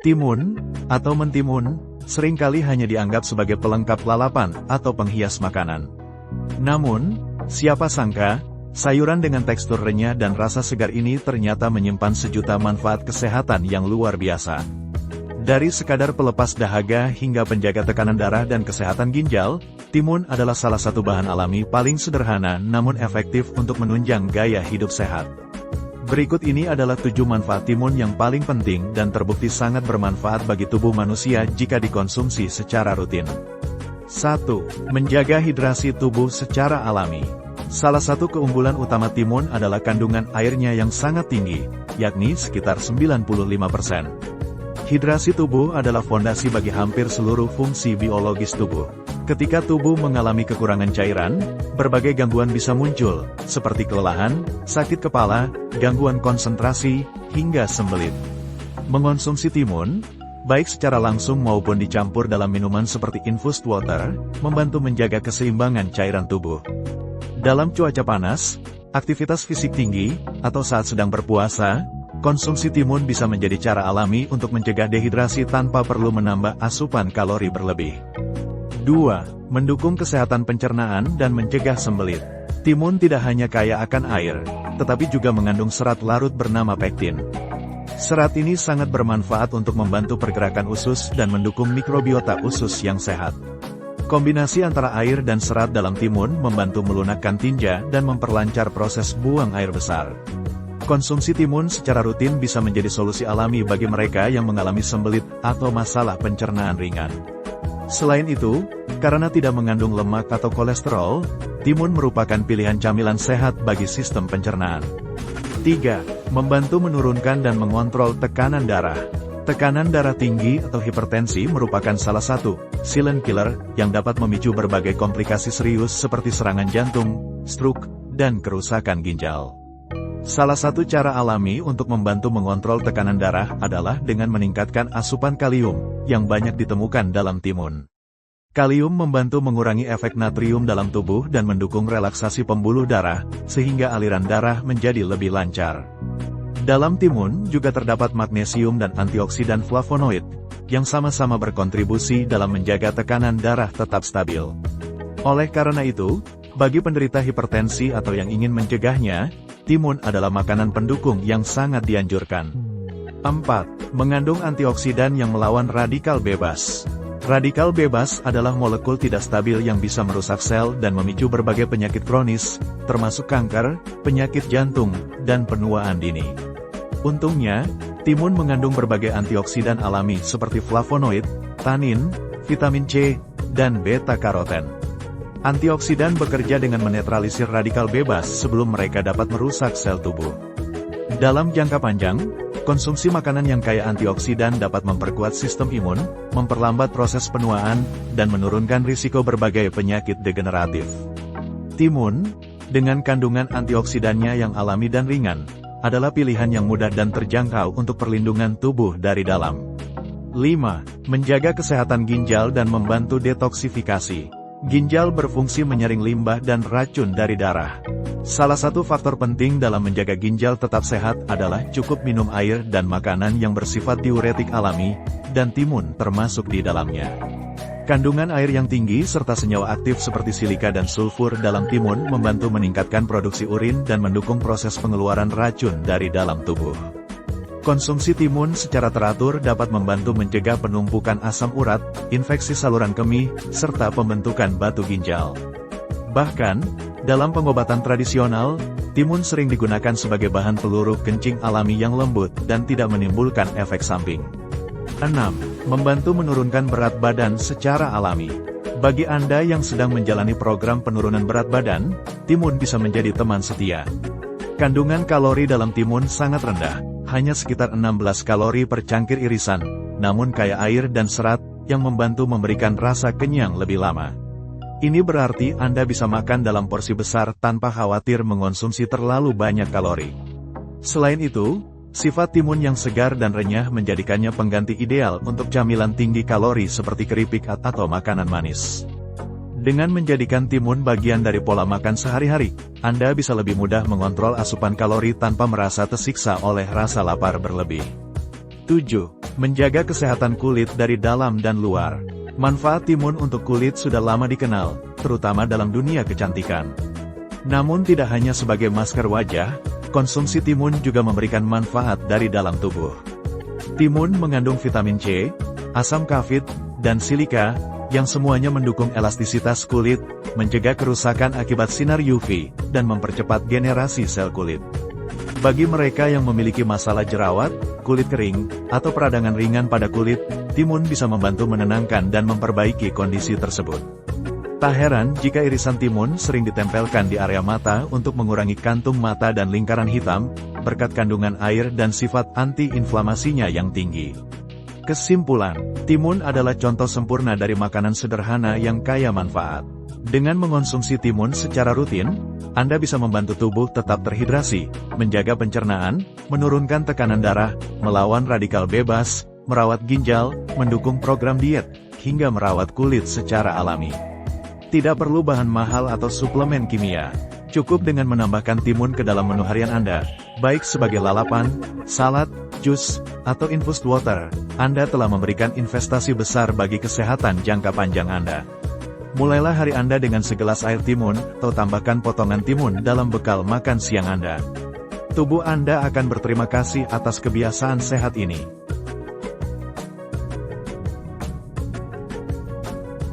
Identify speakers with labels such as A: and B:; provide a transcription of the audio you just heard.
A: Timun, atau mentimun, seringkali hanya dianggap sebagai pelengkap lalapan atau penghias makanan. Namun, siapa sangka, sayuran dengan tekstur renyah dan rasa segar ini ternyata menyimpan sejuta manfaat kesehatan yang luar biasa. Dari sekadar pelepas dahaga hingga penjaga tekanan darah dan kesehatan ginjal, timun adalah salah satu bahan alami paling sederhana namun efektif untuk menunjang gaya hidup sehat. Berikut ini adalah 7 manfaat timun yang paling penting dan terbukti sangat bermanfaat bagi tubuh manusia jika dikonsumsi secara rutin. 1. Menjaga hidrasi tubuh secara alami. Salah satu keunggulan utama timun adalah kandungan airnya yang sangat tinggi, yakni sekitar 95%. Hidrasi tubuh adalah fondasi bagi hampir seluruh fungsi biologis tubuh. Ketika tubuh mengalami kekurangan cairan, berbagai gangguan bisa muncul, seperti kelelahan, sakit kepala, gangguan konsentrasi, hingga sembelit. Mengonsumsi timun, baik secara langsung maupun dicampur dalam minuman seperti infused water, membantu menjaga keseimbangan cairan tubuh. Dalam cuaca panas, aktivitas fisik tinggi, atau saat sedang berpuasa, konsumsi timun bisa menjadi cara alami untuk mencegah dehidrasi tanpa perlu menambah asupan kalori berlebih. 2. Mendukung kesehatan pencernaan dan mencegah sembelit. Timun tidak hanya kaya akan air, tetapi juga mengandung serat larut bernama pektin. Serat ini sangat bermanfaat untuk membantu pergerakan usus dan mendukung mikrobiota usus yang sehat. Kombinasi antara air dan serat dalam timun membantu melunakkan tinja dan memperlancar proses buang air besar. Konsumsi timun secara rutin bisa menjadi solusi alami bagi mereka yang mengalami sembelit atau masalah pencernaan ringan. Selain itu, karena tidak mengandung lemak atau kolesterol, timun merupakan pilihan camilan sehat bagi sistem pencernaan. 3. Membantu menurunkan dan mengontrol tekanan darah. Tekanan darah tinggi atau hipertensi merupakan salah satu silent killer yang dapat memicu berbagai komplikasi serius seperti serangan jantung, stroke, dan kerusakan ginjal. Salah satu cara alami untuk membantu mengontrol tekanan darah adalah dengan meningkatkan asupan kalium, yang banyak ditemukan dalam timun. Kalium membantu mengurangi efek natrium dalam tubuh dan mendukung relaksasi pembuluh darah, sehingga aliran darah menjadi lebih lancar. Dalam timun juga terdapat magnesium dan antioksidan flavonoid, yang sama-sama berkontribusi dalam menjaga tekanan darah tetap stabil. Oleh karena itu, bagi penderita hipertensi atau yang ingin mencegahnya, timun adalah makanan pendukung yang sangat dianjurkan. 4. Mengandung antioksidan yang melawan radikal bebas. Radikal bebas adalah molekul tidak stabil yang bisa merusak sel dan memicu berbagai penyakit kronis, termasuk kanker, penyakit jantung, dan penuaan dini. Untungnya, timun mengandung berbagai antioksidan alami seperti flavonoid, tanin, vitamin C, dan beta-karoten. Antioksidan bekerja dengan menetralisir radikal bebas sebelum mereka dapat merusak sel tubuh. Dalam jangka panjang, konsumsi makanan yang kaya antioksidan dapat memperkuat sistem imun, memperlambat proses penuaan, dan menurunkan risiko berbagai penyakit degeneratif. Timun, dengan kandungan antioksidannya yang alami dan ringan, adalah pilihan yang mudah dan terjangkau untuk perlindungan tubuh dari dalam. 5. Menjaga kesehatan ginjal dan membantu detoksifikasi. Ginjal berfungsi menyaring limbah dan racun dari darah. Salah satu faktor penting dalam menjaga ginjal tetap sehat adalah cukup minum air dan makanan yang bersifat diuretik alami, dan timun termasuk di dalamnya. Kandungan air yang tinggi serta senyawa aktif seperti silika dan sulfur dalam timun membantu meningkatkan produksi urin dan mendukung proses pengeluaran racun dari dalam tubuh. Konsumsi timun secara teratur dapat membantu mencegah penumpukan asam urat, infeksi saluran kemih, serta pembentukan batu ginjal. Bahkan, dalam pengobatan tradisional, timun sering digunakan sebagai bahan peluru kencing alami yang lembut dan tidak menimbulkan efek samping. 6. Membantu menurunkan berat badan secara alami. Bagi Anda yang sedang menjalani program penurunan berat badan, timun bisa menjadi teman setia. Kandungan kalori dalam timun sangat rendah, hanya sekitar 16 kalori per cangkir irisan, namun kaya air dan serat, yang membantu memberikan rasa kenyang lebih lama. Ini berarti Anda bisa makan dalam porsi besar tanpa khawatir mengonsumsi terlalu banyak kalori. Selain itu, sifat timun yang segar dan renyah menjadikannya pengganti ideal untuk camilan tinggi kalori seperti keripik atau makanan manis. Dengan menjadikan timun bagian dari pola makan sehari-hari, Anda bisa lebih mudah mengontrol asupan kalori tanpa merasa tersiksa oleh rasa lapar berlebih. 7. Menjaga kesehatan kulit dari dalam dan luar. Manfaat timun untuk kulit sudah lama dikenal, terutama dalam dunia kecantikan. Namun tidak hanya sebagai masker wajah, konsumsi timun juga memberikan manfaat dari dalam tubuh. Timun mengandung vitamin C, asam kafein, dan silika, yang semuanya mendukung elastisitas kulit, mencegah kerusakan akibat sinar UV, dan mempercepat generasi sel kulit. Bagi mereka yang memiliki masalah jerawat, kulit kering, atau peradangan ringan pada kulit, timun bisa membantu menenangkan dan memperbaiki kondisi tersebut. Tak heran jika irisan timun sering ditempelkan di area mata untuk mengurangi kantung mata dan lingkaran hitam, berkat kandungan air dan sifat anti-inflamasinya yang tinggi. Kesimpulan, timun adalah contoh sempurna dari makanan sederhana yang kaya manfaat. Dengan mengonsumsi timun secara rutin, Anda bisa membantu tubuh tetap terhidrasi, menjaga pencernaan, menurunkan tekanan darah, melawan radikal bebas, merawat ginjal, mendukung program diet, hingga merawat kulit secara alami. Tidak perlu bahan mahal atau suplemen kimia. Cukup dengan menambahkan timun ke dalam menu harian Anda, baik sebagai lalapan, salad, jus, atau infused water. Anda telah memberikan investasi besar bagi kesehatan jangka panjang Anda. Mulailah hari Anda dengan segelas air timun, atau tambahkan potongan timun dalam bekal makan siang Anda. Tubuh Anda akan berterima kasih atas kebiasaan sehat ini.